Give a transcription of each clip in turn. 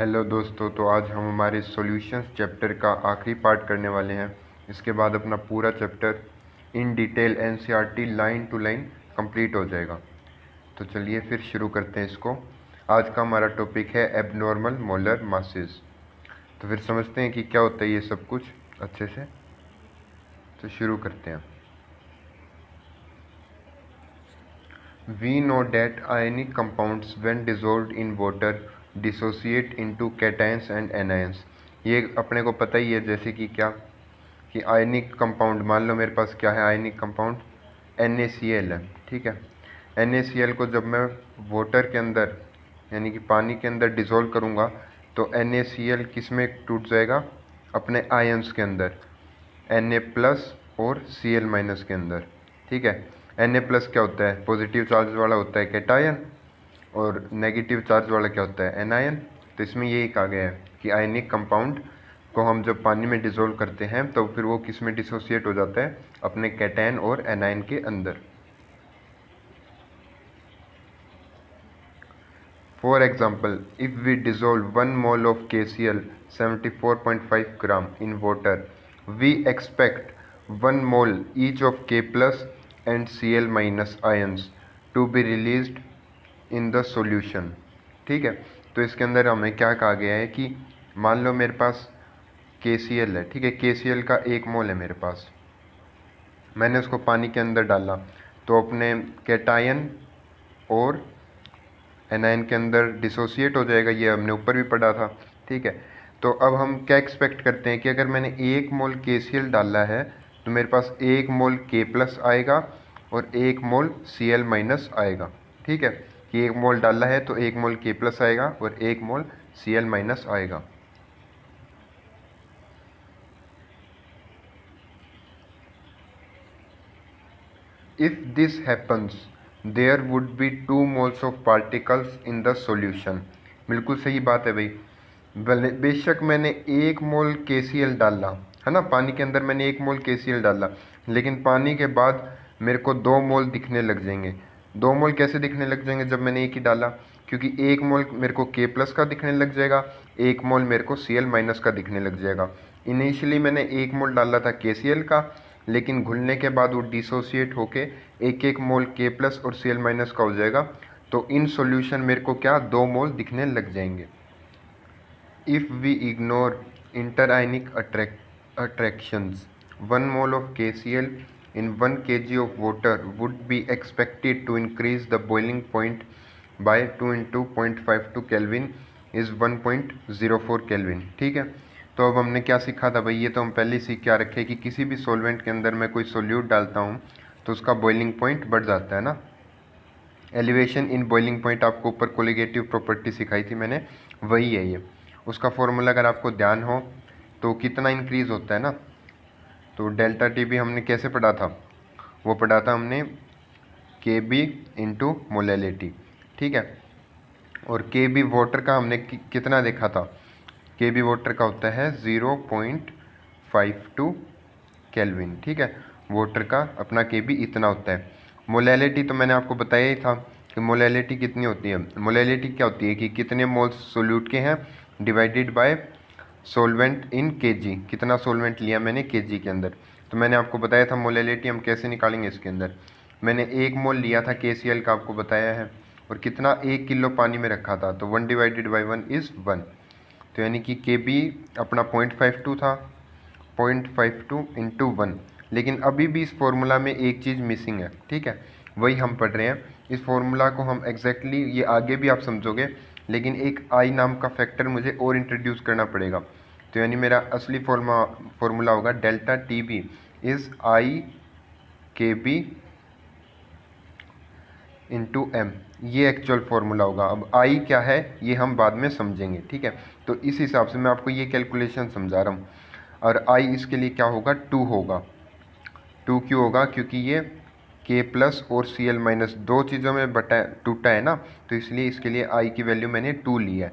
Hello दोस्तों, तो आज हम हमारे सॉल्यूशंस चैप्टर का आखिरी पार्ट करने वाले हैं। इसके बाद अपना पूरा chapter in detail NCERT line to line complete हो जाएगा। तो चलिए फिर शुरू करते हैं इसको। आज का हमारा टॉपिक है एबनॉर्मल मोलर मासेस। तो फिर समझते हैं कि क्या होता है ये सब कुछ अच्छे से। तो शुरू करते हैं। We know that ionic compounds when dissolved in water dissociate into cations and anions। ये अपने को पता ही है, जैसे कि क्या कि आयनिक कंपाउंड, मान लो मेरे पास क्या है आयनिक कंपाउंड NaCl है, ठीक है। NaCl को जब मैं वाटर के अंदर यानी कि पानी के अंदर डिज़ोल्व करूँगा तो NaCl किस में टूट जाएगा, अपने आयंस के अंदर Na+ और Cl- के अंदर, ठीक है। Na+ क्या होता है, पॉजिटिव चार्ज वाला होता है कैटायन, और नेगेटिव चार्ज वाला क्या होता है एनायन। तो इसमें यही कहा गया है कि आयनिक कंपाउंड को हम जब पानी में डिसॉल्व करते हैं तो फिर वो किस में डिसोसिएट हो जाता है, अपने कैटायन और एनायन के अंदर। For example, if we dissolve 1 mole of KCl 74.5 gram in water, we expect 1 mole each of K+ and Cl- ions to be released in the solution, ठीक है। तो इसके अंदर हमें क्या कहा गया है कि मान लो मेरे पास KCl है, ठीक है। KCl का 1 मोल है मेरे पास, मैंने उसको पानी के अंदर डाला तो अपने कैटायन और एनायन के अंदर डिसोसिएट हो जाएगा, ये हमने ऊपर भी पढ़ा था, ठीक है। तो अब हम क्या एक्सपेक्ट करते हैं कि अगर मैंने 1 मोल KCl डाला है तो मेरे पास 1 मोल K+ आएगा और 1 मोल Cl- आएगा, ठीक है। कि 1 मोल डाला है तो 1 मोल K+ आएगा और 1 मोल Cl- आएगा। If this happens, there would be 2 moles of particles in the solution। बिल्कुल सही बात है भाई। बेशक मैंने 1 मोल KCl डाला है ना, पानी के अंदर मैंने 1 मोल KCl डाला, लेकिन पानी के बाद मेरे को 2 मोल दिखने लग जाएंगे। 2 मोल कैसे दिखने लग जाएंगे जब मैंने 1 ही डाला, क्योंकि 1 मोल मेरे को K+ का दिखने लग जाएगा, 1 मोल मेरे को Cl- का दिखने लग जाएगा। इनिशियली मैंने 1 मोल डाला था KCl का, लेकिन घुलने के बाद वो डिसोसिएट होके 1 मोल K+ और Cl- का हो जाएगा। तो इन सॉल्यूशन मेरे को क्या 2 मोल दिखने लग जाएंगे। If we ignore interionic attractions, 1 mole of KCl in 1 kg of water would be expected to increase the boiling point by 2 into 0.52 Kelvin is 1.04 Kelvin, ठीक है। तो अब हमने क्या सीखा था भाई, ये तो हम पहले ही सीख क्या रखे कि किसी भी सॉल्वेंट के अंदर मैं कोई सोल्यूट डालता हूँ तो उसका बॉइलिंग पॉइंट बढ़ जाता है ना। एलिवेशन इन बॉइलिंग पॉइंट आपको ऊपर कोलिगेटिव प्रॉपर्टी सिखाई थी मैंने, वही है ये। उसका फॉर्मूला अगर आपको ध्यान हो तो कितना इंक्रीज़ होता है ना, तो डेल्टा टी भी हमने कैसे पढ़ा था, वो पढ़ा था हमने KB इंटू मोलैलिटी, ठीक है। और KB वाटर का हमने कितना देखा था, KB वाटर का होता है 0.52 केल्विन, ठीक है। वाटर का अपना KB इतना होता है। मोलैलिटी तो मैंने आपको बताया ही था कि मोलैलिटी कितनी होती है। मोलैलिटी क्या होती है कि कितने मोल्स सोल्यूट के हैं divided by solvent in KG, कितना सोलवेंट लिया मैंने KG के अंदर। तो मैंने आपको बताया था मोलैलिटी हम कैसे निकालेंगे इसके अंदर। मैंने 1 मोल लिया था KCl का, आपको बताया है, और कितना 1 किलो पानी में रखा था, तो 1 डिवाइडेड बाई 1 इज़ 1। तो यानी कि KB अपना 0.52 था, 0.52 इंटू 1। लेकिन अभी भी इस फॉर्मूला में एक चीज़ मिसिंग है, ठीक है, वही हम पढ़ रहे हैं। इस फॉर्मूला को हम एग्जैक्टली ये आगे भी आप समझोगे, लेकिन एक आई नाम का फैक्टर मुझे और इंट्रोड्यूस करना पड़ेगा। तो यानी मेरा असली फॉर्मूला होगा delta TB is IKB into M। ये एक्चुअल फार्मूला होगा। अब आई क्या है ये हम बाद में समझेंगे, ठीक है। तो इस हिसाब से मैं आपको ये कैलकुलेशन समझा रहा हूँ। और आई इसके लिए क्या होगा, 2 होगा। 2 क्यों होगा, क्योंकि ये K+ और Cl- दो चीज़ों में बटा टूटा है ना, तो इसलिए इसके लिए आई की वैल्यू मैंने 2 ली है।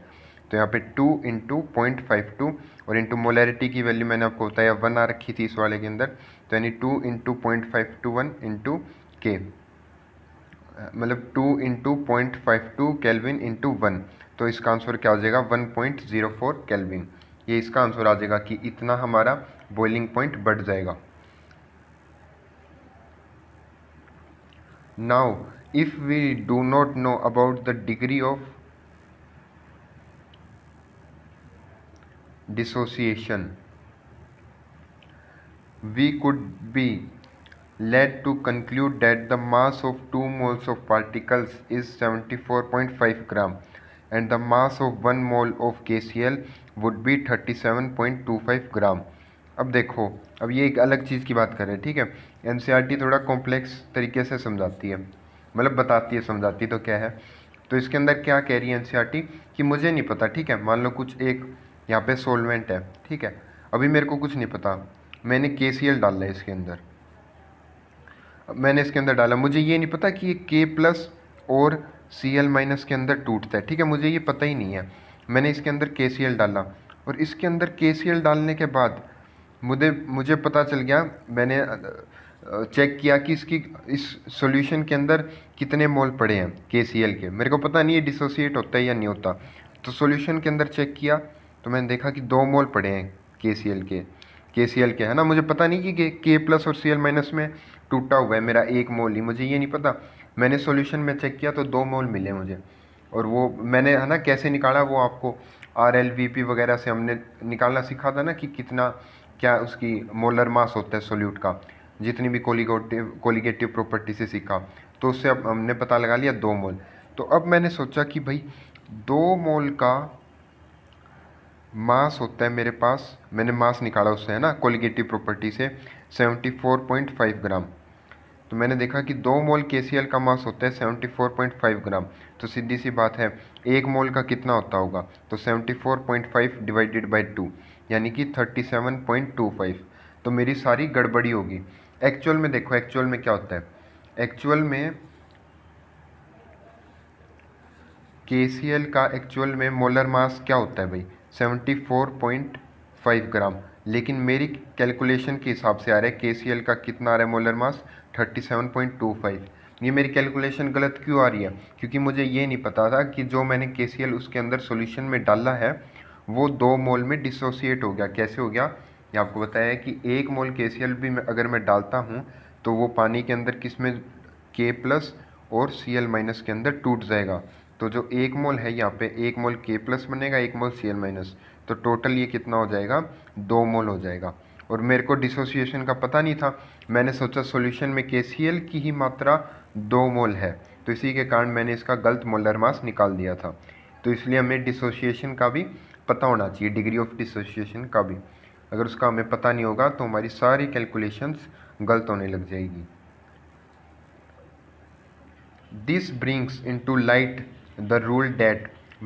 तो यहाँ पे 2 इंटू 0.52 और इंटू मोलैरिटी की वैल्यू मैंने आपको बताया 1 आ रखी थी इस वाले के अंदर। तो यानी 2 इंटू 0.521 इंटू K, मतलब 2 इंटू 0.52 केल्विन इंटू 1। तो इसका आंसर क्या हो जाएगा 1.04 केल्विन। ये इसका आंसर आ जाएगा कि इतना हमारा बॉइलिंग पॉइंट बढ़ जाएगा। Now if we do not know about the degree of dissociation, we could be led to conclude that the mass of 2 moles of particles is 74.5 gram and the mass of 1 mole of KCl would be 37.25 ग्राम। अब देखो, अब ये एक अलग चीज़ की बात कर रहे हैं, ठीक है। एनसीईआरटी थोड़ा कॉम्प्लेक्स तरीके से समझाती है, मतलब बताती है, समझाती तो क्या है। तो इसके अंदर क्या कह रही है एनसीईआरटी कि मुझे नहीं पता, ठीक है। मान लो कुछ एक यहाँ पे सोलवेंट है, ठीक है। अभी मेरे को कुछ नहीं पता, मैंने KCl डाला है इसके अंदर। मैंने इसके अंदर डाला, मुझे ये नहीं पता कि ये K+ और Cl- के अंदर टूटता है, ठीक है। मुझे ये पता ही नहीं है। मैंने इसके अंदर KCl डाला और इसके अंदर KCl डालने के बाद मुझे पता चल गया, मैंने चेक किया कि इस सॉल्यूशन के अंदर कितने मोल पड़े हैं KCl के। मेरे को पता नहीं है डिसोसिएट होता है या नहीं होता। तो सॉल्यूशन के अंदर चेक किया तो मैंने देखा कि 2 मोल पड़े हैं KCl के, है ना। मुझे पता नहीं कि K+ और Cl- में टूटा हुआ है मेरा 1 मोल ही, मुझे ये नहीं पता। मैंने सॉल्यूशन में चेक किया तो 2 मोल मिले मुझे। और वो मैंने, है ना, कैसे निकाला वो आपको RLVP वगैरह से हमने निकालना सीखा था ना, कि कितना क्या उसकी मोलर मास होता है सोल्यूट का, जितनी भी कोलिगेटिव प्रॉपर्टी से सीखा। तो उससे अब हमने पता लगा लिया 2 मोल। तो अब मैंने सोचा कि भाई 2 मोल का मास होता है मेरे पास, मैंने मास निकाला उससे, है ना, कोलिगेटिव प्रॉपर्टी से 74.5 ग्राम। तो मैंने देखा कि 2 मोल KCl का मास होता है 74.5 ग्राम। तो सीधी सी बात है 1 मोल का कितना होता होगा, तो 74.5 डिवाइडेड बाई 2 यानी कि 37.25। तो मेरी सारी गड़बड़ी होगी। एक्चुअल में देखो, एक्चुअल में क्या होता है, एक्चुअल में KCl का एक्चुअल में मोलर मास क्या होता है भाई, 74.5 ग्राम। लेकिन मेरी कैलकुलेशन के हिसाब से आ रहा है KCl का कितना आ रहा है मोलर मास, 37.25। ये मेरी कैलकुलेशन गलत क्यों आ रही है, क्योंकि मुझे ये नहीं पता था कि जो मैंने KCl उसके अंदर सॉल्यूशन में डाला है वो 2 मोल में डिसोसिएट हो गया। कैसे हो गया, ये आपको बताया है कि 1 मोल KCl भी अगर मैं डालता हूँ तो वो पानी के अंदर किस में, K+ और Cl- के अंदर टूट जाएगा। तो जो 1 मोल है यहाँ पे, 1 मोल K+ बनेगा, 1 मोल Cl-, तो टोटल ये कितना हो जाएगा, 2 मोल हो जाएगा। और मेरे को डिसोसिएशन का पता नहीं था, मैंने सोचा सॉल्यूशन में KCl की ही मात्रा 2 मोल है, तो इसी के कारण मैंने इसका गलत मोलर मास निकाल दिया था। तो इसलिए हमें डिसोसिएशन का भी पता होना चाहिए, डिग्री ऑफ डिसोसिएशन का भी। अगर उसका हमें पता नहीं होगा तो हमारी सारी कैलकुलेशंस गलत होने लग जाएगी। This brings into light the rule that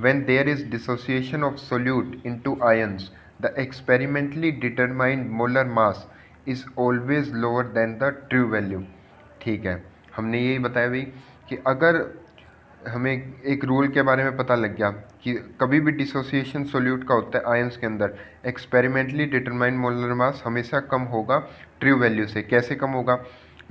when there is dissociation of solute into ions, the experimentally determined molar mass is always lower than the true value। ठीक है, हमने यही बताया भाई कि अगर हमें एक रूल के बारे में पता लग गया कि कभी भी डिसोसिएशन सोल्यूट का होता है आयंस के अंदर, एक्सपेरिमेंटली डिटरमाइंड मोलर मास हमेशा कम होगा ट्रू वैल्यू से। कैसे कम होगा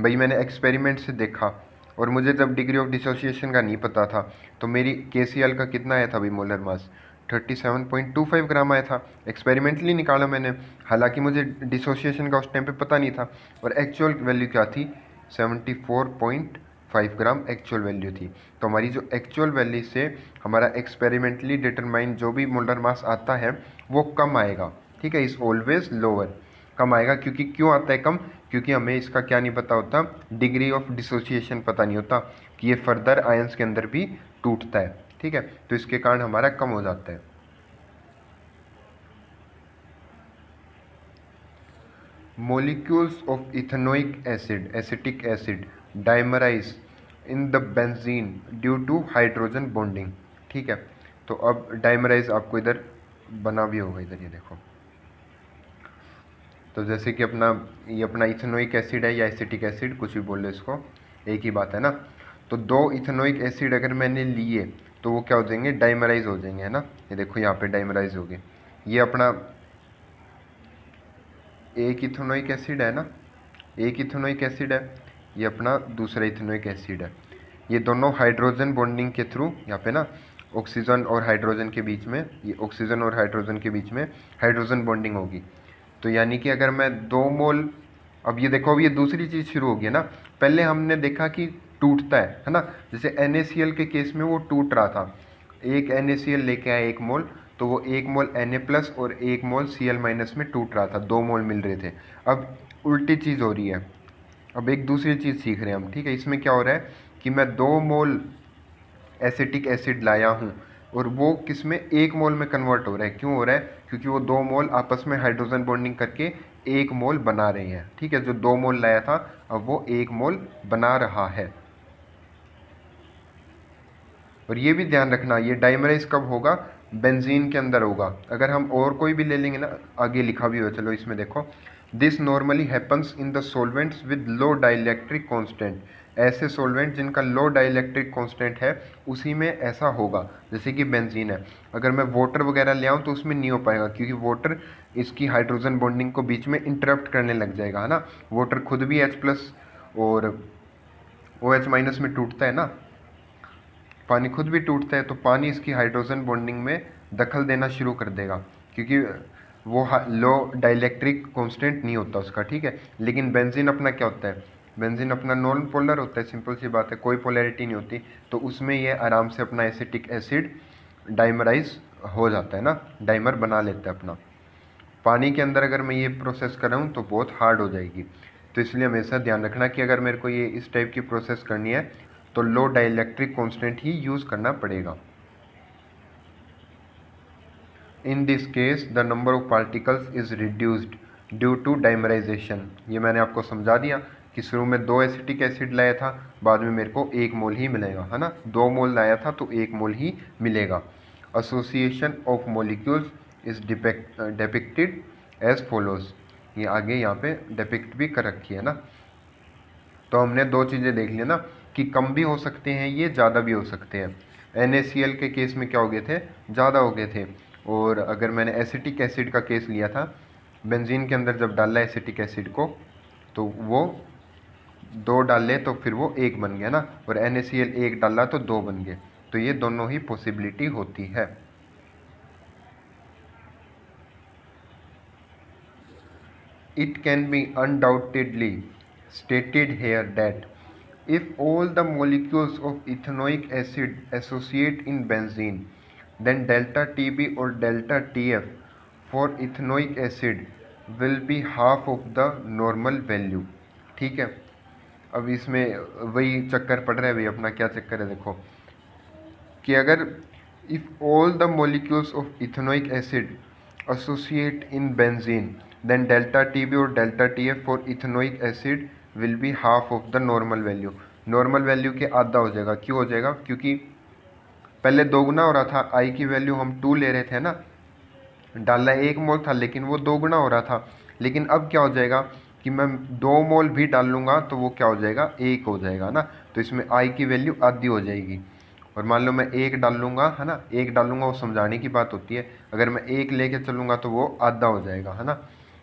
भाई, मैंने एक्सपेरिमेंट से देखा और मुझे जब डिग्री ऑफ डिसोसिएशन का नहीं पता था तो मेरी KCl का कितना आया था भाई मोलर मास, 37.25 ग्राम आया था। एक्सपेरिमेंटली निकाला मैंने, हालांकि मुझे डिसोसिएशन का उस टाइम पे पता नहीं था। और एक्चुअल वैल्यू क्या थी, 74.5 ग्राम एक्चुअल वैल्यू थी। तो हमारी जो एक्चुअल वैल्यू से हमारा एक्सपेरिमेंटली डिटरमाइन जो भी मोलर मास आता है वो कम आएगा, ठीक है, इज़ ऑलवेज लोअर। कम आएगा क्योंकि क्यों आता है कम, क्योंकि हमें इसका क्या नहीं पता होता, डिग्री ऑफ डिसोसिएशन पता नहीं होता कि ये फर्दर आयंस के अंदर भी टूटता है, ठीक है। तो इसके कारण हमारा कम हो जाता है। Molecules of ethanoic acid, acetic acid dimerise in the benzene due to hydrogen bonding, ठीक है। तो अब डाइमराइज आपको इधर बना भी होगा, इधर ये देखो। तो जैसे कि ये अपना इथेनोइक एसिड है या एसिटिक एसिड, कुछ भी बोल लो इसको, एक ही बात है ना। तो 2 इथेनोइक एसिड अगर मैंने लिए तो वो क्या हो जाएंगे, डाइमराइज हो जाएंगे, है ना। ये देखो यहाँ पे डाइमराइज हो गए। ये अपना एक इथेनोइक एसिड है ना, एक इथेनोइक एसिड है, ये अपना दूसरा इथेनोइक एसिड है। ये दोनों हाइड्रोजन बॉन्डिंग के थ्रू यहाँ पे ना ऑक्सीजन और हाइड्रोजन के बीच में, ये ऑक्सीजन और हाइड्रोजन के बीच में हाइड्रोजन बॉन्डिंग होगी। तो यानी कि अगर मैं 2 मोल, अब ये देखो, अब ये दूसरी चीज़ शुरू होगी ना। पहले हमने देखा कि टूटता है ना, जैसे NaCl के केस में वो टूट रहा था, एक NaCl लेके आया 1 मोल, तो वो 1 मोल Na+ और 1 मोल Cl- में टूट रहा था, 2 मोल मिल रहे थे। अब उल्टी चीज़ हो रही है, अब एक दूसरी चीज़ सीख रहे हैं हम, ठीक है। इसमें क्या हो रहा है कि मैं 2 मोल एसिटिक एसिड लाया हूँ और वो किस में, 1 मोल में कन्वर्ट हो रहा है। क्यों हो रहा है? क्योंकि वो 2 मोल आपस में हाइड्रोजन बॉन्डिंग करके 1 मोल बना रहे हैं, ठीक है। जो 2 मोल लाया था अब वो 1 मोल बना रहा है। और ये भी ध्यान रखना, ये डाइमराइज कब होगा? बेंजीन के अंदर होगा। अगर हम और कोई भी ले लेंगे ना, आगे लिखा भी हो, चलो इसमें देखो, this normally happens in the solvents with low dielectric constant. ऐसे सॉल्वेंट जिनका लो डाइलेक्ट्रिक कांस्टेंट है उसी में ऐसा होगा, जैसे कि बेंजीन है। अगर मैं वाटर वगैरह ले आऊँ तो उसमें नहीं हो पाएगा, क्योंकि वाटर इसकी हाइड्रोजन बॉन्डिंग को बीच में इंटरप्ट करने लग जाएगा, है ना। वाटर खुद भी H+ और OH- में टूटता है ना, पानी खुद भी टूटता है, तो पानी इसकी हाइड्रोजन बॉन्डिंग में दखल देना शुरू कर देगा, क्योंकि वो लो डाइलेक्ट्रिक कांस्टेंट नहीं होता उसका, ठीक है। लेकिन बेंजीन अपना क्या होता है? बेंजीन अपना नॉन पोलर होता है, सिंपल सी बात है, कोई पोलैरिटी नहीं होती। तो उसमें ये आराम से अपना एसिटिक एसिड डाइमराइज हो जाता है ना, डाइमर बना लेता है अपना। पानी के अंदर अगर मैं ये प्रोसेस कर रहा हूँ तो बहुत हार्ड हो जाएगी। तो इसलिए हमेशा ध्यान रखना कि अगर मेरे को ये इस टाइप की प्रोसेस करनी है तो लो डाइलेक्ट्रिक कांस्टेंट ही यूज़ करना पड़ेगा। In this case the number of particles is reduced due to dimerisation. ये मैंने आपको समझा दिया कि शुरू में 2 एसिटिक एसिड लाया था, बाद में मेरे को 1 मोल ही मिलेगा, है ना। 2 मोल लाया था तो 1 मोल ही मिलेगा। Association of molecules is depicted as follows. ये आगे यहाँ पे डिपिक्ट भी कर रखी है ना। तो हमने 2 चीज़ें देख ली ना, कि कम भी हो सकते हैं, ये ज़्यादा भी हो सकते हैं। NaCl के केस में क्या हो गए थे? ज़्यादा हो गए थे। और अगर मैंने एसिटिक एसिड का केस लिया था, बेंजीन के अंदर जब डाला एसिटिक एसिड को, तो वो 2 डाले तो फिर वो 1 बन गया ना, और NaCl 1 डाला तो 2 बन गए। तो ये दोनों ही पॉसिबिलिटी होती है। It can be undoubtedly stated here that if all the molecules of ethanoic acid associate in benzene, then delta Tb or delta Tf for ethanoic acid will be half of the normal value। ठीक है। अब इसमें वही चक्कर पड़ रहा है भाई अपना। क्या चक्कर है? देखो कि अगर if all the molecules of ethanoic acid associate in benzene, then delta Tb और delta Tf for ethanoic acid will be half of the normal value। Normal value के आधा हो जाएगा। क्यों हो जाएगा? क्योंकि पहले दोगुना हो रहा था, आई की वैल्यू हम 2 ले रहे थे ना, डालना 1 मोल था लेकिन वो दोगुना हो रहा था। लेकिन अब क्या हो जाएगा कि मैं 2 मोल भी डाल लूँगा तो वो क्या हो जाएगा? 1 हो जाएगा ना। तो इसमें आई की वैल्यू आधी हो जाएगी। और मान लो मैं 1 डाल लूँगा, है ना, 1 डालूँगा, वो समझाने की बात होती है। अगर मैं 1 लेके चलूँगा तो वो आधा हो जाएगा, है ना।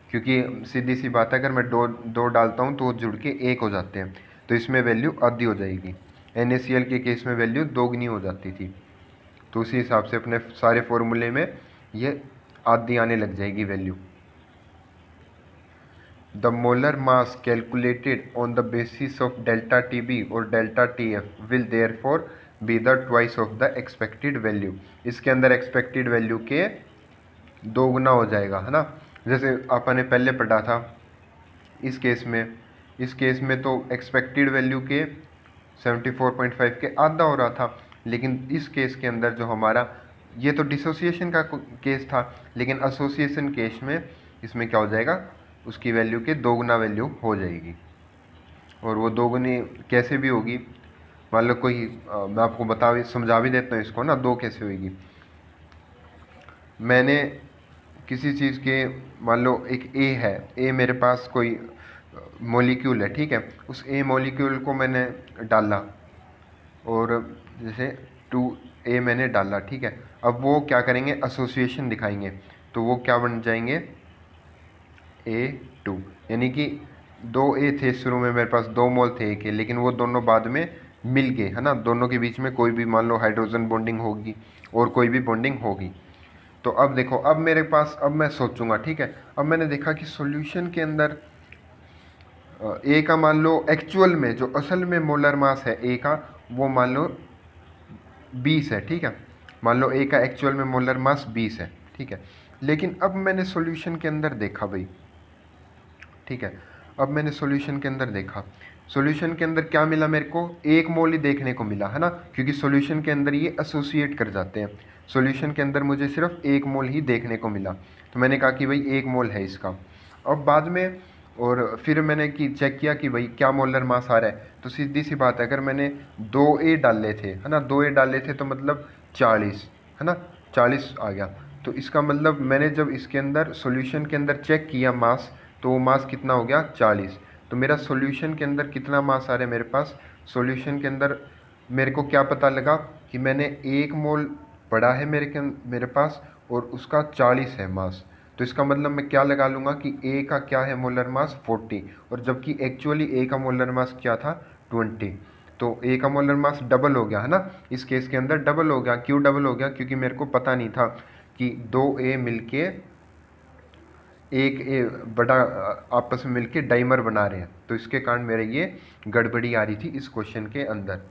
क्योंकि सीधी सी बात है, अगर मैं दो डालता हूँ तो वो जुड़ के 1 हो जाते हैं, तो इसमें वैल्यू आधी हो जाएगी। NaCl के केस में वैल्यू दोगुनी हो जाती थी। तो उसी हिसाब से अपने सारे फॉर्मूले में ये आधी आने लग जाएगी value. The molar mass calculated on the basis of delta Tb और delta Tf will therefore be the twice of the expected value. इसके अंदर एक्सपेक्टेड वैल्यू के दोगुना हो जाएगा, है ना। जैसे आपने पहले पढ़ा था इस केस में तो एक्सपेक्टेड वैल्यू के 74.5 के आधा हो रहा था। लेकिन इस केस के अंदर जो हमारा, ये तो डिसोसिएशन का केस था, लेकिन एसोसिएशन केस में इसमें क्या हो जाएगा? उसकी वैल्यू के दोगुना वैल्यू हो जाएगी। और वो दोगुनी कैसे भी होगी? मान लो कोई मैं आपको समझा भी देता हूँ इसको ना, दो कैसे होगी। मैंने किसी चीज़ के, मान लो एक ए है, ए मेरे पास कोई मॉलिक्यूल है, ठीक है। उस ए मॉलिक्यूल को मैंने डाला और जैसे 2A मैंने डाला, ठीक है। अब वो क्या करेंगे? एसोसिएशन दिखाएंगे, तो वो क्या बन जाएंगे? A2। यानी कि 2A थे शुरू में, मेरे पास 2 मोल थे A के, लेकिन वो दोनों बाद में मिल गए, है ना। दोनों के बीच में कोई भी मान लो हाइड्रोजन बॉन्डिंग होगी और कोई भी बॉन्डिंग होगी। तो अब देखो, अब मेरे पास, अब मैं सोचूंगा, ठीक है, अब मैंने देखा कि सॉल्यूशन के अंदर ए का मान लो एक्चुअल में जो असल में मोलर मास है ए का, वो मान लो 20 है, ठीक है। मान लो ए का एक्चुअल में मोलर मास 20 है, ठीक है। लेकिन अब मैंने सॉल्यूशन के अंदर देखा भाई, ठीक है, अब मैंने सॉल्यूशन के अंदर देखा, सॉल्यूशन के अंदर क्या मिला मेरे को, 1 मोल ही देखने को मिला, है ना, क्योंकि सॉल्यूशन के अंदर ये एसोसिएट कर जाते हैं। सॉल्यूशन के अंदर मुझे सिर्फ 1 मोल ही देखने को मिला, तो मैंने कहा कि भाई 1 मोल है इसका। अब बाद में और फिर मैंने चेक किया कि भाई क्या मोलर मास आ रहा है, तो सीधी सी बात है, अगर मैंने 2A डाले थे, है ना, 2A डाले थे तो मतलब 40, है ना, 40 आ गया। तो इसका मतलब मैंने जब इसके अंदर सॉल्यूशन के अंदर चेक किया मास, तो वो मास कितना हो गया, 40। तो मेरा सॉल्यूशन के अंदर कितना मास आ रहा है मेरे पास, सॉल्यूशन के अंदर मेरे को क्या पता लगा कि मैंने 1 मोल पड़ा है मेरे पास, और उसका 40 है मास। तो इसका मतलब मैं क्या लगा लूँगा कि ए का क्या है मोलर मास, 40, और जबकि एक्चुअली ए का मोलर मास क्या था, 20। तो ए का मोलर मास डबल हो गया, है ना, इस केस के अंदर डबल हो गया। क्यों डबल हो गया, क्योंकि मेरे को पता नहीं था कि 2A मिलके एक बड़ा आपस में मिलके डाइमर बना रहे हैं, तो इसके कारण मेरे ये गड़बड़ी आ रही थी इस क्वेश्चन के अंदर।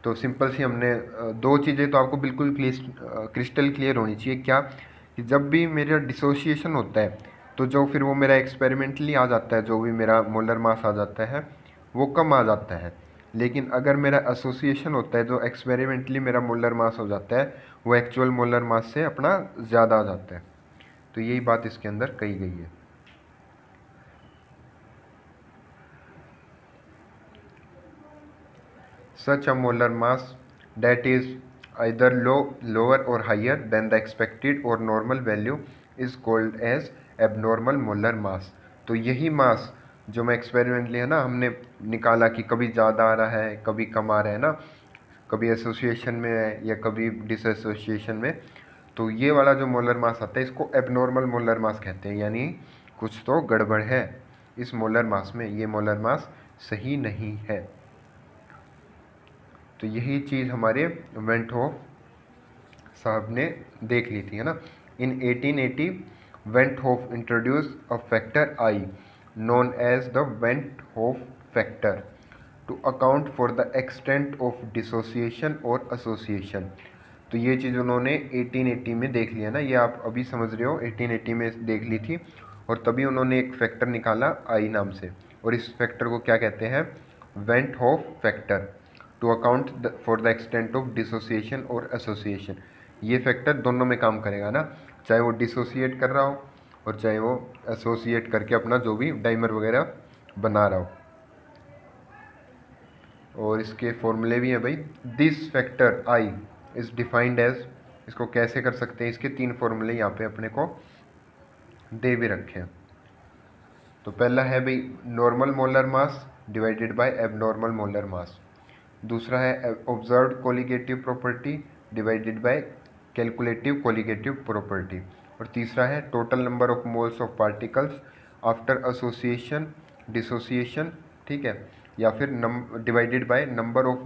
तो सिंपल सी हमने दो चीज़ें तो आपको बिल्कुल क्रिस्टल क्लियर होनी चाहिए, क्या कि जब भी मेरा डिसोसिएशन होता है, तो जो फिर वो मेरा एक्सपेरिमेंटली आ जाता है, जो भी मेरा मोलर मास आ जाता है वो कम आ जाता है। लेकिन अगर मेरा एसोसिएशन होता है, जो एक्सपेरिमेंटली मेरा मोलर मास हो जाता है, वो एक्चुअल मोलर मास से अपना ज़्यादा आ जाता है। तो यही बात इसके अंदर कही गई है। Such a molar mass that is either lower or higher than the expected or normal value is called as abnormal molar mass। तो यही मास जो मैं एक्सपेरिमेंटली, है ना, हमने निकाला कि कभी ज़्यादा आ रहा है कभी कम आ रहा है ना, कभी एसोसिएशन में है या कभी डिसएसोसिएशन में, तो ये वाला जो मोलर मास आता है इसको एबनॉर्मल मोलर मास कहते हैं, यानी कुछ तो गड़बड़ है इस मोलर मास में, ये मोलर मास सही नहीं है। तो यही चीज़ हमारे वेंट होफ साहब ने देख ली थी, है ना। In 1880 van't Hoff introduce a factor i known as the van't Hoff factor to account for the extent of dissociation और एसोसिएशन। तो ये चीज़ उन्होंने 1880 में देख लिया ना, ये आप अभी समझ रहे हो, 1880 में देख ली थी, और तभी उन्होंने एक फैक्टर निकाला आई नाम से, और इस फैक्टर को क्या कहते हैं, van't Hoff factor, to account for the extent of dissociation और एसोसिएशन। ये फैक्टर दोनों में काम करेगा ना, चाहे वो डिसोसिएट कर रहा हो और चाहे वो एसोसिएट करके अपना जो भी डाइमर वगैरह बना रहा हो। और इसके फॉर्मूले भी हैं भाई, this factor i is defined as, इसको कैसे कर सकते हैं, इसके 3 फॉर्मूले यहाँ पे अपने को दे भी रखे हैं। तो पहला है भाई normal molar mass divided by abnormal molar मास, दूसरा है observed colligative property divided bye calculative colligative property, और तीसरा है total number of moles of particles after association dissociation, ठीक है, या फिर divided by number of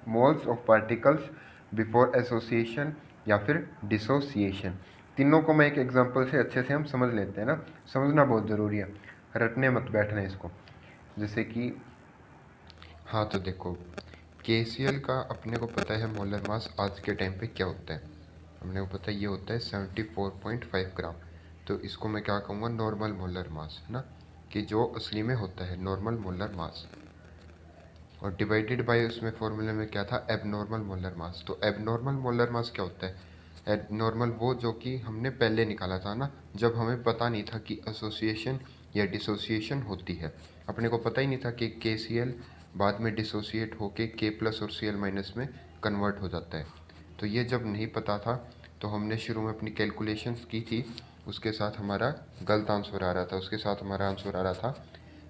moles of particles before association या फिर डिसोसिएशन। तीनों को मैं एक एग्जांपल से अच्छे से हम समझ लेते हैं ना, समझना बहुत ज़रूरी है, रटने मत बैठना इसको। जैसे कि हाँ, तो देखो KCl का अपने को पता है मोलर मास आज के टाइम पे क्या होता है, अपने को पता है ये होता है 74.5 ग्राम। तो इसको मैं क्या कहूँगा, नॉर्मल मोलर मास, है ना, कि जो असली में होता है नॉर्मल मोलर मास, और डिवाइडेड बाय उसमें फॉर्मूले में क्या था, एबनॉर्मल मोलर मास। तो एबनॉर्मल मोलर मास क्या होता है, एबनॉर्मल वो जो कि हमने पहले निकाला था ना, जब हमें पता नहीं था कि एसोसिएशन या डिसोसिएशन होती है, अपने को पता ही नहीं था कि KCl बाद में डिसोसिएट होके K+ और Cl- में कन्वर्ट हो जाता है। तो ये जब नहीं पता था तो हमने शुरू में अपनी कैलकुलेशंस की थी, उसके साथ हमारा गलत आंसर आ रहा था, उसके साथ हमारा आंसर आ रहा था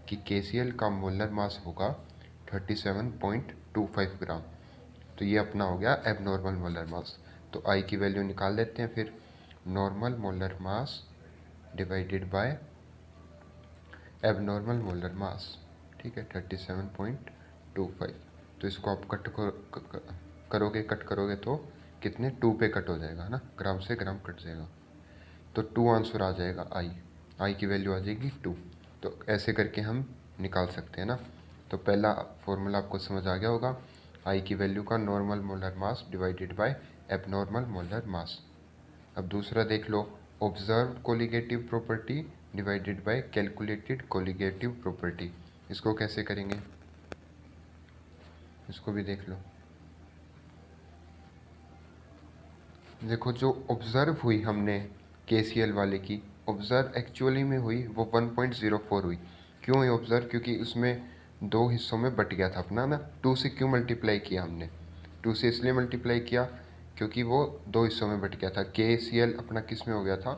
कि KCl का मोलर मास होगा 37.25 ग्राम। तो ये अपना हो गया एबनॉर्मल मोलर मास। तो आई की वैल्यू निकाल देते हैं फिर, normal molar mass divided by abnormal molar मास, ठीक है, 37.25। तो इसको आप कट करोगे तो कितने 2 पे कट हो जाएगा, है ना, ग्राम से ग्राम कट जाएगा, तो 2 आंसर आ जाएगा। आई की वैल्यू आ जाएगी 2। तो ऐसे करके हम निकाल सकते हैं ना। तो पहला फॉर्मूला आपको समझ आ गया होगा, आई की वैल्यू का normal molar mass divided by abnormal molar mass. अब दूसरा देख लो, observed colligative property divided by calculated colligative property. इसको कैसे करेंगे, इसको भी देख लो। देखो जो ऑब्जर्व हुई हमने KCL वाले की, ऑब्जर्व एक्चुअली में हुई वो 1.04 हुई। क्यों हुई ऑब्जर्व, क्योंकि उसमें दो हिस्सों में बट गया था अपना ना। 2 से क्यों मल्टीप्लाई किया हमने, 2 से इसलिए मल्टीप्लाई किया क्योंकि वो दो हिस्सों में बट गया था। KCL अपना किस में हो गया था,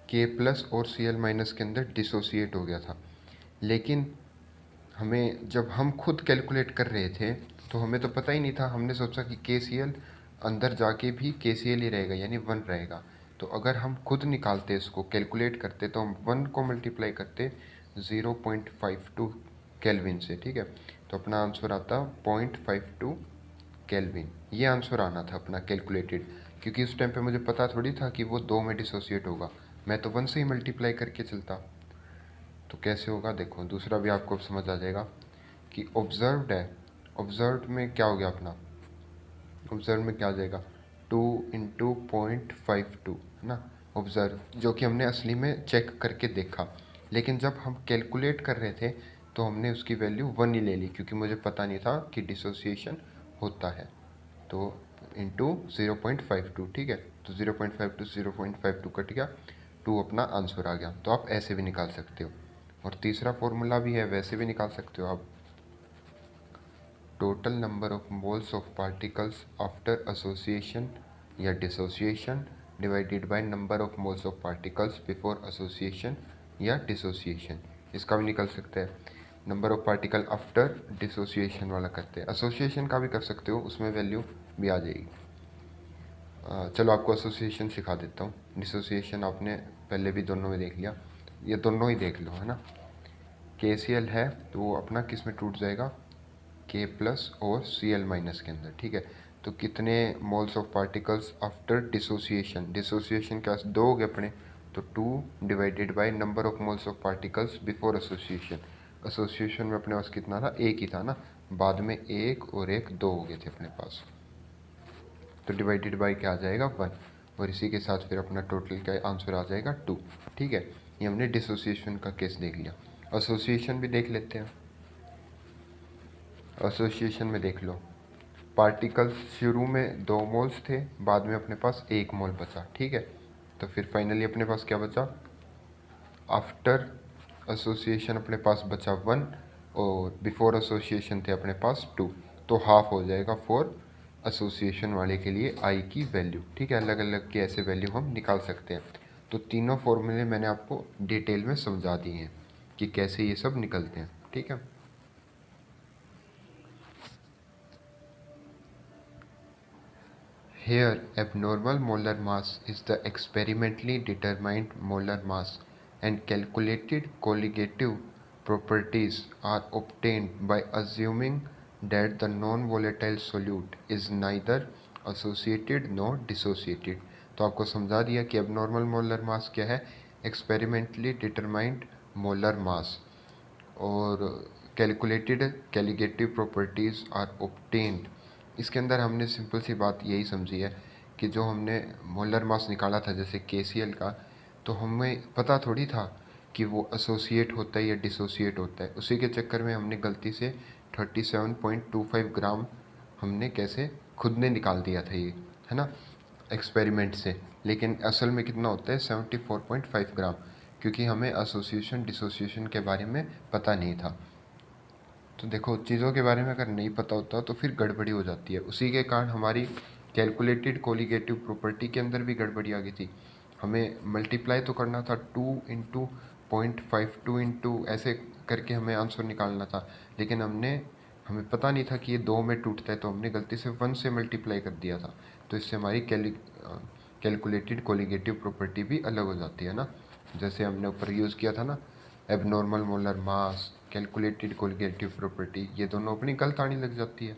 K प्लस और Cl माइनस के अंदर डिसोसिएट हो गया था। लेकिन हमें जब हम खुद कैलकुलेट कर रहे थे तो हमें तो पता ही नहीं था, हमने सोचा कि KCL अंदर जाके भी KCL ही रहेगा, यानी 1 रहेगा। तो अगर हम खुद निकालते, इसको कैलकुलेट करते, तो हम 1 को मल्टीप्लाई करते 0.52 केल्विन से, ठीक है। तो अपना आंसर आता 0.52 केल्विन। ये आंसर आना था अपना कैलकुलेटेड, क्योंकि उस टाइम पे मुझे पता थोड़ी था कि वो 2 में डिसोसिएट होगा, मैं तो 1 से ही मल्टीप्लाई करके चलता। तो कैसे होगा देखो, दूसरा भी आपको समझ आ जाएगा कि ऑब्जर्व्ड है, ऑब्जर्व्ड में क्या हो गया अपना, ऑब्जर्व में क्या आ जाएगा 2 इंटू 0.52, है ना, ऑब्जर्व, जो कि हमने असली में चेक करके देखा। लेकिन जब हम कैलकुलेट कर रहे थे तो हमने उसकी वैल्यू 1 ही ले ली, क्योंकि मुझे पता नहीं था कि डिसोसिएशन होता है। तो इंटू 0.52, ठीक है। तो 0.52 0.52 कट गया, 2 अपना आंसर आ गया। तो आप ऐसे भी निकाल सकते हो। और तीसरा फॉर्मूला भी है, वैसे भी निकाल सकते हो आप। Total number of moles of particles after association या dissociation divided by number of moles of particles before association या डिसोसिएशन। इसका भी निकल सकता है। Number of particle after dissociation वाला करते हैं, एसोसिएशन का भी कर सकते हो, उसमें वैल्यू भी आ जाएगी। चलो आपको एसोसिएशन सिखा देता हूँ। डिसोसिएशन आपने पहले भी दोनों में देख लिया, ये दोनों ही देख लो, है ना। KCL है तो वो अपना किस में टूट जाएगा, K प्लस और Cl माइनस के अंदर, ठीक है। तो कितने moles of particles after dissociation, dissociation क्या 2 हो गए अपने, तो 2 divided by number of moles of particles before association. Association में अपने पास कितना था, एक ही था ना, बाद में एक और एक 2 हो गए थे अपने पास, तो डिवाइडेड बाय क्या आ जाएगा 1, और इसी के साथ फिर अपना टोटल का आंसर आ जाएगा 2, ठीक है। ये हमने डिसोसिएशन का केस देख लिया। एसोसिएशन भी देख लेते हैं। एसोसिएशन में देख लो, पार्टिकल्स शुरू में 2 मोल्स थे, बाद में अपने पास 1 मोल बचा, ठीक है। तो फिर फाइनली अपने पास क्या बचा, आफ्टर एसोसिएशन अपने पास बचा 1, और बिफोर एसोसिएशन थे अपने पास 2, तो हाफ हो जाएगा फॉर एसोसिएशन वाले के लिए आई की वैल्यू, ठीक है। अलग अलग के ऐसे वैल्यू हम निकाल सकते हैं। तो तीनों फॉर्मूले मैंने आपको डिटेल में समझा दिए हैं कि कैसे ये सब निकलते हैं, ठीक है। Here, abnormal molar mass is the experimentally determined molar mass, and calculated colligative properties are obtained by assuming that the non-volatile solute is neither associated nor dissociated। तो आपको समझा दिया कि abnormal molar mass क्या है, experimentally determined molar mass, और calculated कैलिगेटिव properties are obtained। इसके अंदर हमने सिंपल सी बात यही समझी है कि जो हमने मोलर मास निकाला था जैसे KCL का, तो हमें पता थोड़ी था कि वो एसोसिएट होता है या डिसोसिएट होता है। उसी के चक्कर में हमने गलती से 37.25 ग्राम हमने कैसे खुद ने निकाल दिया था ये, है ना, एक्सपेरिमेंट से। लेकिन असल में कितना होता है 74.5 ग्राम, क्योंकि हमें एसोसिएशन डिसोसिएशन के बारे में पता नहीं था। तो देखो चीज़ों के बारे में अगर नहीं पता होता तो फिर गड़बड़ी हो जाती है। उसी के कारण हमारी कैलकुलेटेड कोलिगेटिव प्रॉपर्टी के अंदर भी गड़बड़ी आ गई थी। हमें मल्टीप्लाई तो करना था 2 इंटू 0.52 इंटू ऐसे करके हमें आंसर निकालना था, लेकिन हमें पता नहीं था कि ये 2 में टूटता है, तो हमने गलती से 1 से मल्टीप्लाई कर दिया था। तो इससे हमारी कैलकुलेटेड कोलिगेटिव प्रॉपर्टी भी अलग हो जाती है ना। जैसे हमने ऊपर यूज़ किया था ना, एबनॉर्मल मोलर मास, कैलकुलेटेड कोलिगेटिव प्रॉपर्टी, ये दोनों अपनी गलत आने लग जाती है।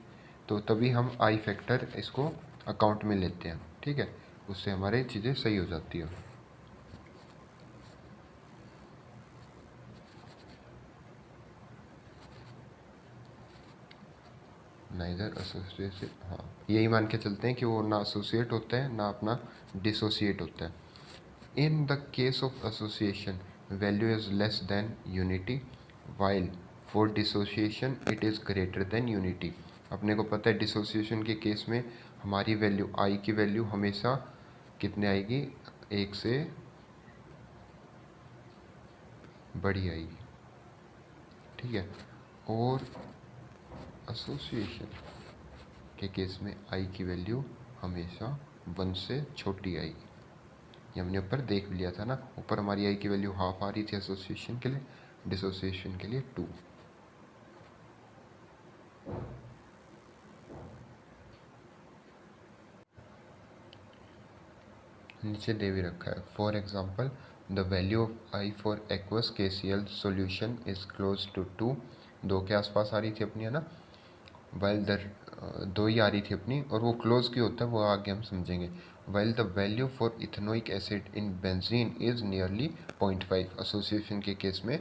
तो तभी हम आई फैक्टर इसको अकाउंट में लेते हैं, ठीक है, उससे हमारी चीज़ें सही हो जाती है। नाइदर एसोसिएट, हाँ यही मान के चलते हैं कि वो ना एसोसिएट होता है ना अपना डिसोसिएट होता है। In the case of association value is less than unity, while for dissociation it is greater than unity. अपने को पता है डिसोसिएशन के केस में हमारी वैल्यू आई की वैल्यू हमेशा कितने आएगी, एक से बड़ी आएगी, ठीक है। और एसोसिएशन के केस में आई की वैल्यू हमेशा 1 से छोटी आएगी। ये हमने ऊपर देख लिया था ना, ऊपर हमारी आई की वैल्यू हाफ आ रही थी एसोसिएशन के लिए, डिसोसिएशन के लिए 2। नीचे दे भी रखा है, for example the value of i for aqueous KCl solution is close to 2। 2 के आसपास आ रही थी अपनी, है ना, वाइल द 2 ही आ रही थी अपनी, और वो क्लोज की होता है वो आगे हम समझेंगे। While the value for ethanoic acid in benzene is nearly 0.5, association के केस में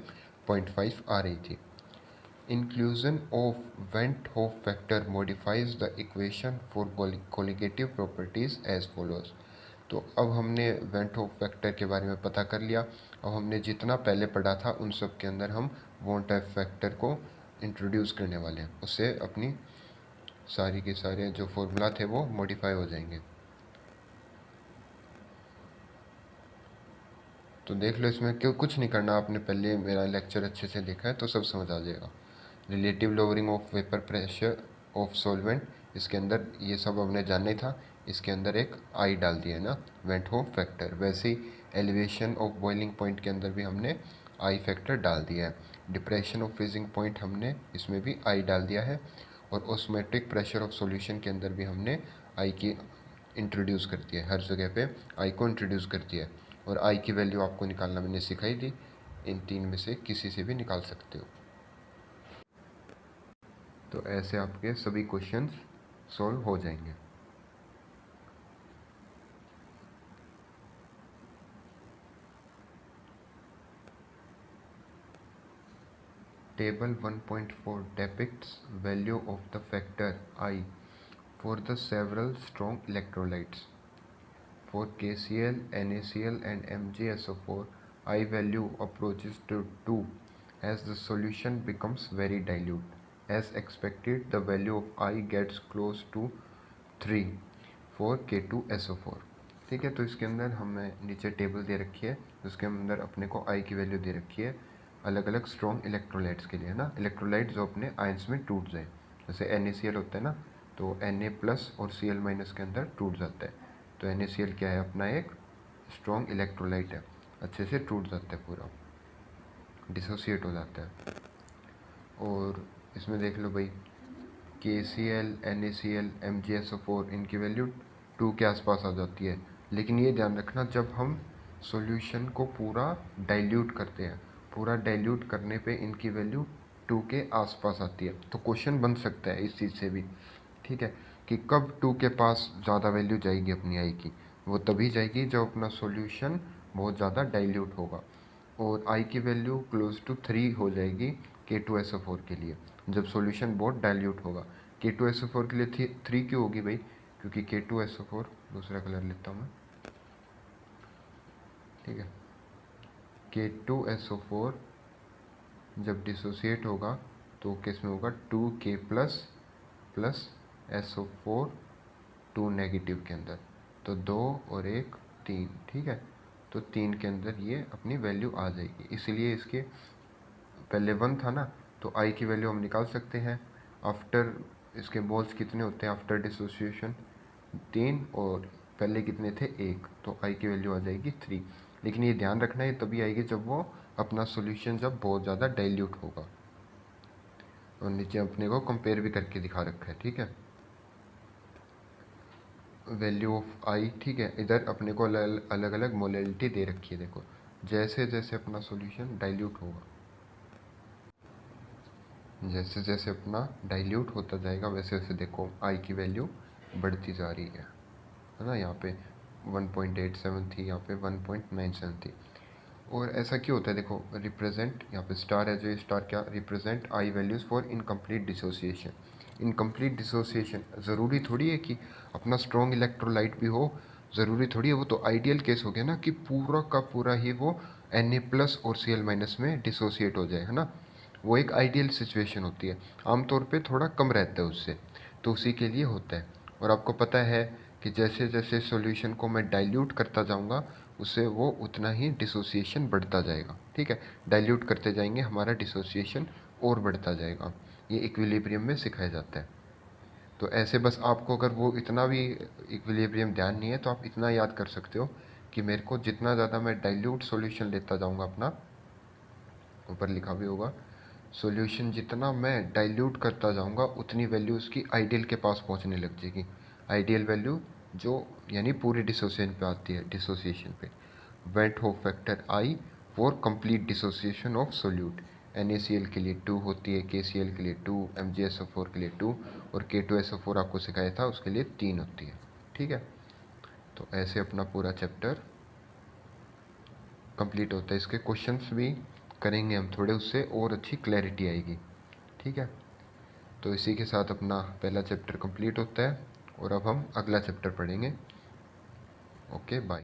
0.5 आ रही थी। Inclusion of Van't Hoff factor modifies the equation for colligative properties as follows। तो अब हमने वेंट होफ फैक्टर के बारे में पता कर लिया। अब हमने जितना पहले पढ़ा था उन सब के अंदर हम वॉन्ट होफ फैक्टर को इंट्रोड्यूस करने वाले हैं, उससे अपनी सारी के सारे जो फॉर्मूला थे वो मॉडिफाई हो जाएंगे। तो देख लो, इसमें क्यों कुछ नहीं करना, आपने पहले मेरा लेक्चर अच्छे से देखा है तो सब समझ आ जाएगा। Relative lowering of vapour pressure of solvent, इसके अंदर ये सब हमने जानना ही था, इसके अंदर एक आई डाल दिया है ना, वेंट होफ फैक्टर। वैसे ही एलिवेशन ऑफ बॉइलिंग पॉइंट के अंदर भी हमने आई फैक्टर डाल दिया है। डिप्रेशन ऑफ फ्रीजिंग पॉइंट हमने इसमें भी आई डाल दिया है, और ऑस्मोटिक प्रेशर ऑफ सॉल्यूशन के अंदर भी हमने आई की इंट्रोड्यूस कर दिया है, हर जगह पे आई को इंट्रोड्यूस कर दिया है। और आई की वैल्यू आपको निकालना मैंने सिखाई थी, इन 3 में से किसी से भी निकाल सकते हो। तो ऐसे आपके सभी क्वेश्चंस सॉल्व हो जाएंगे। Table 1.4 depicts value of the factor I for the several strong electrolytes. For KCl, NaCl and MgSO4, I value approaches to 2 as the solution becomes very dilute. As expected, the value of I gets close to 3 for K2SO4। ठीक है, तो इसके अंदर हमें नीचे table दे रखी है, उसके अंदर अपने को आई की वैल्यू दे रखी है अलग अलग स्ट्रॉन्ग इलेक्ट्रोलाइट्स के लिए ना, इलेक्ट्रोलाइट जो अपने आयंस में टूट जाए। जैसे NaCl होता है ना, तो Na प्लस और Cl माइनस के अंदर टूट जाता है। तो NaCl क्या है, अपना एक स्ट्रॉन्ग इलेक्ट्रोलाइट है, अच्छे से टूट जाता है, पूरा डिसोसिएट हो जाता है। और इसमें देख लो भाई, KCl, NaCl, MgSO4 इनकी वैल्यू 2 के आसपास आ जाती है। लेकिन ये ध्यान रखना, जब हम सॉल्यूशन को पूरा डाइल्यूट करते हैं, पूरा डाइल्यूट करने पे इनकी वैल्यू 2 के आसपास आती है। तो क्वेश्चन बन सकता है इस चीज़ से भी, ठीक है, कि कब 2 के पास ज़्यादा वैल्यू जाएगी अपनी आई की, वो तभी जाएगी जब अपना सॉल्यूशन बहुत ज़्यादा डाइल्यूट होगा। और आई की वैल्यू क्लोज टू 3 हो जाएगी K2SO4 के लिए, जब सॉल्यूशन बहुत डाइल्यूट होगा। K2SO4 के लिए 3 क्यों होगी भाई, क्योंकि K2SO4, दूसरा कलर लेता हूँ मैं, ठीक है, K2SO4 जब डिसोसिएट होगा तो किस में होगा, 2K plus plus SO4 2 negative के अंदर, तो 2 और 1 3, ठीक है, तो 3 के अंदर ये अपनी वैल्यू आ जाएगी। इसीलिए इसके पहले 1 था ना, तो आई की वैल्यू हम निकाल सकते हैं। आफ्टर इसके मोल्स कितने होते हैं आफ्टर डिसोसिएशन, 3, और पहले कितने थे, 1, तो आई की वैल्यू आ जाएगी 3। लेकिन ये ध्यान रखना, ये तभी आएगी जब वो अपना सॉल्यूशन जब बहुत ज़्यादा डाइल्यूट होगा। और नीचे अपने को कंपेयर भी करके दिखा रखा है, ठीक है, वैल्यू ऑफ आई, ठीक है। इधर अपने को अलग अलग मोलैलिटी दे रखी है, देखो जैसे जैसे अपना सॉल्यूशन डाइल्यूट होगा, जैसे जैसे अपना डाइल्यूट होता जाएगा वैसे वैसे देखो आई की वैल्यू बढ़ती जा रही है ना। यहाँ पे 1.87 थी, यहाँ पे 1.97 थी। और ऐसा क्यों होता है देखो, रिप्रेजेंट यहाँ पे स्टार है, जो ये स्टार क्या represent I values for incomplete dissociation. Incomplete dissociation ज़रूरी थोड़ी है कि अपना स्ट्रॉन्ग इलेक्ट्रोलाइट भी हो, ज़रूरी थोड़ी है, वो तो आइडियल केस हो गया ना कि पूरा का पूरा ही वो Na+ और Cl- में डिसोसिएट हो जाए, है ना। वो एक आइडियल सिचुएशन होती है, आमतौर पे थोड़ा कम रहता है उससे, तो उसी के लिए होता है। और आपको पता है कि जैसे जैसे सॉल्यूशन को मैं डाइल्यूट करता जाऊंगा उससे वो उतना ही डिसोसिएशन बढ़ता जाएगा, ठीक है। डाइल्यूट करते जाएंगे हमारा डिसोसिएशन और बढ़ता जाएगा, ये इक्विलिब्रियम में सिखाया जाता है। तो ऐसे बस आपको अगर वो इतना भी इक्विलिब्रियम ध्यान नहीं है तो आप इतना याद कर सकते हो कि मेरे को जितना ज़्यादा मैं डाइल्यूट सॉल्यूशन लेता जाऊंगा अपना, ऊपर लिखा भी होगा, सॉल्यूशन जितना मैं डाइल्यूट करता जाऊंगा उतनी वैल्यू उसकी आइडियल के पास पहुंचने लग जाएगी। आइडियल वैल्यू जो यानी पूरी डिसोसिएशन पे आती है, डिसोसिएशन पे went hope factor I for complete dissociation of solute. NaCl के लिए 2 होती है, KCl के लिए 2, MgSO4 के लिए 2 और K2SO4 आपको सिखाया था उसके लिए 3 होती है, ठीक है। तो ऐसे अपना पूरा चैप्टर कंप्लीट होता है। इसके क्वेश्चंस भी करेंगे हम थोड़े, उससे और अच्छी क्लैरिटी आएगी, ठीक है। तो इसी के साथ अपना पहला चैप्टर कंप्लीट होता है और अब हम अगला चैप्टर पढ़ेंगे। Okay bye.